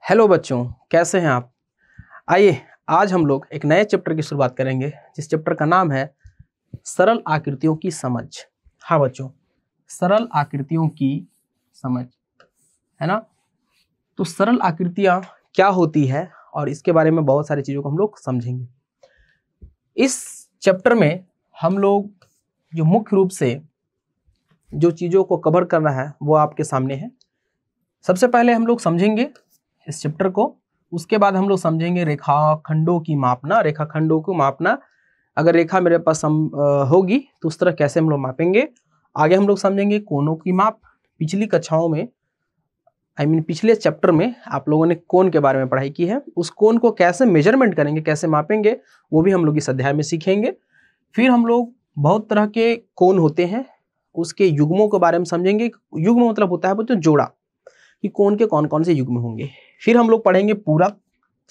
Hello बच्चों, कैसे हैं आप। आइए आज हम लोग एक नए चैप्टर की शुरुआत करेंगे जिस चैप्टर का नाम है सरल आकृतियों की समझ। हाँ बच्चों, सरल आकृतियों की समझ, है ना। तो सरल आकृतियां क्या होती है और इसके बारे में बहुत सारी चीज़ों को हम लोग समझेंगे। इस चैप्टर में हम लोग जो मुख्य रूप से जो चीज़ों को कवर करना है वो आपके सामने है। सबसे पहले हम लोग समझेंगे इस चैप्टर को, उसके बाद हम लोग समझेंगे रेखाखंडों की मापना। रेखाखंडों को मापना, अगर रेखा मेरे पास होगी तो उस तरह कैसे हम लोग मापेंगे। आगे हम लोग समझेंगे कोणों की माप। पिछली कक्षाओं में पिछले चैप्टर में आप लोगों ने कोण के बारे में पढ़ाई की है, उस कोण को कैसे मेजरमेंट करेंगे, कैसे मापेंगे, वो भी हम लोग इस अध्याय में सीखेंगे। फिर हम लोग बहुत तरह के कोण होते हैं, उसके युग्मों के बारे में समझेंगे। युग्म मतलब होता है बच्चों जोड़ा, कि कोण के कौन कौन से युग्म होंगे। फिर हम लोग पढ़ेंगे पूरक,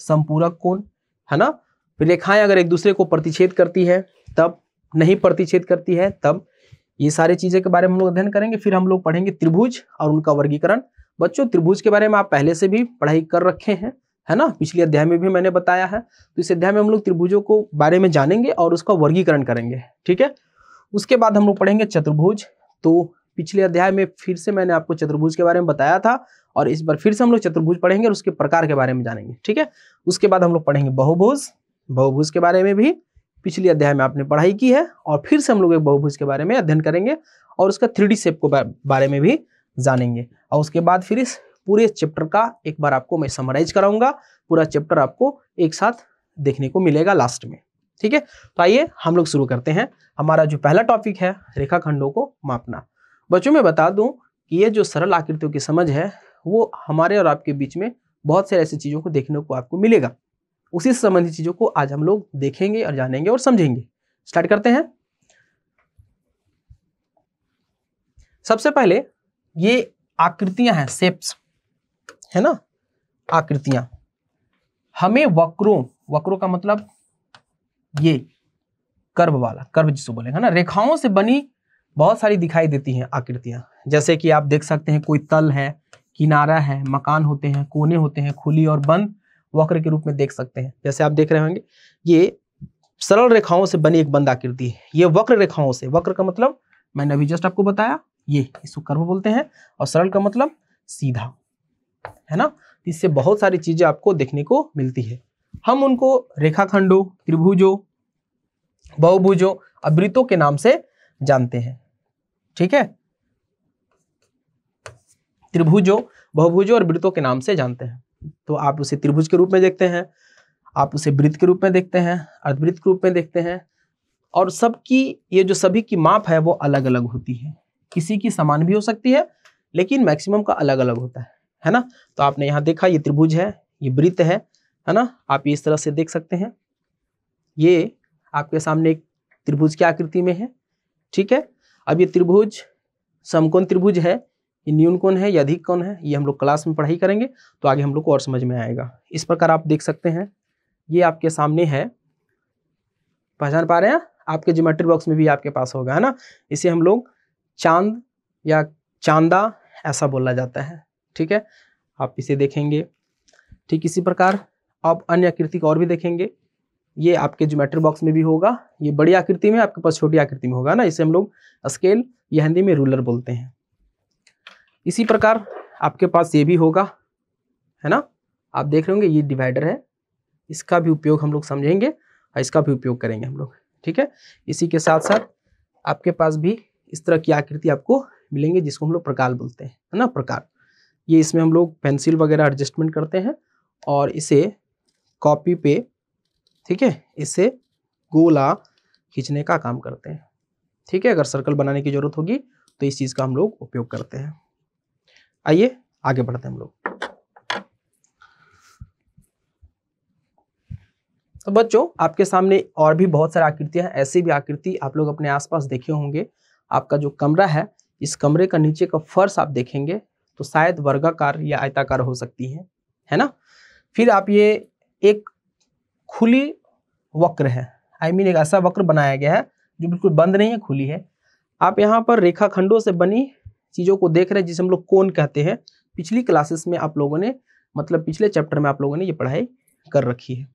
समपूरक कोण, है ना। फिर रेखाएं अगर एक दूसरे को प्रतिच्छेद करती है तब, नहीं प्रतिच्छेद करती है तब, ये सारी चीजें के बारे में हम लोग अध्ययन करेंगे। फिर हम लोग पढ़ेंगे त्रिभुज और उनका वर्गीकरण। बच्चों त्रिभुज के बारे में आप पहले से भी पढ़ाई कर रखे हैं, है ना, पिछले अध्याय में भी मैंने बताया है। तो इस अध्याय में हम लोग त्रिभुजों को बारे में जानेंगे और उसका वर्गीकरण करेंगे, ठीक है। उसके बाद हम लोग पढ़ेंगे चतुर्भुज। तो पिछले अध्याय में फिर से मैंने आपको चतुर्भुज के बारे में बताया था और इस बार फिर से हम लोग चतुर्भुज पढ़ेंगे और उसके प्रकार के बारे में जानेंगे, ठीक है। उसके बाद हम लोग पढ़ेंगे बहुभुज। बहुभुज के बारे में भी पिछले अध्याय में आपने पढ़ाई की है और फिर से हम लोग एक बहुभुज के बारे में अध्ययन करेंगे और उसका 3D शेप को बारे में भी जानेंगे। और उसके बाद फिर इस पूरे चैप्टर का एक बार आपको मैं समराइज कराऊंगा। पूरा चैप्टर आपको एक साथ देखने को मिलेगा लास्ट में, ठीक है। तो आइए हम लोग शुरू करते हैं। हमारा जो पहला टॉपिक है रेखाखंडों को मापना। बच्चों मैं बता दूं कि ये जो सरल आकृतियों की समझ है वो हमारे और आपके बीच में बहुत सारी ऐसी चीजों को देखने को आपको मिलेगा। उसी से संबंधित चीजों को आज हम लोग देखेंगे और जानेंगे और समझेंगे। स्टार्ट करते हैं। सबसे पहले ये आकृतियां हैं, शेप्स, है ना, आकृतियां। हमें वक्रों का मतलब ये कर्व वाला, कर्व जिसको बोलेंगे ना, रेखाओं से बनी बहुत सारी दिखाई देती हैं आकृतियां। जैसे कि आप देख सकते हैं कोई तल है, किनारा है, मकान होते हैं, कोने होते हैं, खुली और बंद वक्र के रूप में देख सकते हैं। जैसे आप देख रहे होंगे ये सरल रेखाओं से बनी एक बंद आकृति है। ये वक्र रेखाओं से, वक्र का मतलब मैंने अभी जस्ट आपको बताया, ये इसको कर्व बोलते हैं, और सरल का मतलब सीधा, है ना। इससे बहुत सारी चीजें आपको देखने को मिलती है। हम उनको रेखाखंडों, त्रिभुजों, बहुभुजों और वृत्तों के नाम से जानते हैं, ठीक है। त्रिभुजों, बहुभुजों और वृत्तों के नाम से जानते हैं। तो आप उसे त्रिभुज के रूप में देखते हैं, आप उसे वृत्त के रूप में देखते हैं, अर्धवृत्त के रूप में देखते हैं। और सबकी ये जो सभी की माप है वो अलग अलग होती है। किसी की समान भी हो सकती है लेकिन मैक्सिमम का अलग अलग होता है ना। तो आपने यहाँ देखा ये त्रिभुज है, ये वृत्त है ना। आप इस तरह से देख सकते हैं, ये आपके सामने एक त्रिभुज की आकृति में है, ठीक है। अब ये त्रिभुज समकोण त्रिभुज है, ये न्यून कोण है या अधिक कोण है, ये हम लोग क्लास में पढ़ाई करेंगे तो आगे हम लोग को और समझ में आएगा। इस प्रकार आप देख सकते हैं, ये आपके सामने है, पहचान पा रहे हैं, आपके ज्योमेट्री बॉक्स में भी आपके पास होगा, है ना। इसे हम लोग चांद या चांदा ऐसा बोला जाता है, ठीक है। आप इसे देखेंगे, ठीक इसी प्रकार आप अन्य आकृति को और भी देखेंगे। ये आपके ज्योमेट्री बॉक्स में भी होगा, ये बड़ी आकृति में, आपके पास छोटी आकृति में होगा ना। इसे हम लोग स्केल या हिंदी में रूलर बोलते हैं। इसी प्रकार आपके पास ये भी होगा, है ना। आप देख रहे होंगे ये डिवाइडर है, इसका भी उपयोग हम लोग समझेंगे और इसका भी उपयोग करेंगे हम लोग, ठीक है। इसी के साथ साथ आपके पास भी इस तरह की आकृति आपको मिलेंगे जिसको हम लोग प्रकार बोलते हैं, है ना, प्रकार। ये इसमें हम लोग पेंसिल वगैरह एडजस्टमेंट करते हैं और इसे कॉपी पे, ठीक है, इससे गोला खींचने का काम करते हैं, ठीक है। अगर सर्कल बनाने की जरूरत होगी तो इस चीज का हम लोग उपयोग करते हैं। आइए आगे बढ़ते हैं हम लोग। तो बच्चों आपके सामने और भी बहुत सारी आकृतियां हैं। ऐसी भी आकृति आप लोग अपने आसपास देखे होंगे। आपका जो कमरा है, इस कमरे का नीचे का फर्श आप देखेंगे तो शायद वर्गाकार या आयताकार हो सकती है ना। फिर आप ये एक खुली वक्र है, एक ऐसा वक्र बनाया गया है जो बिल्कुल बंद नहीं है, खुली है। आप यहाँ पर रेखाखंडों से बनी चीजों को देख रहे हैं जिसे हम लोग कोण कहते हैं। पिछली क्लासेस में आप लोगों ने मतलब पिछले चैप्टर में आप लोगों ने ये पढ़ाई कर रखी है।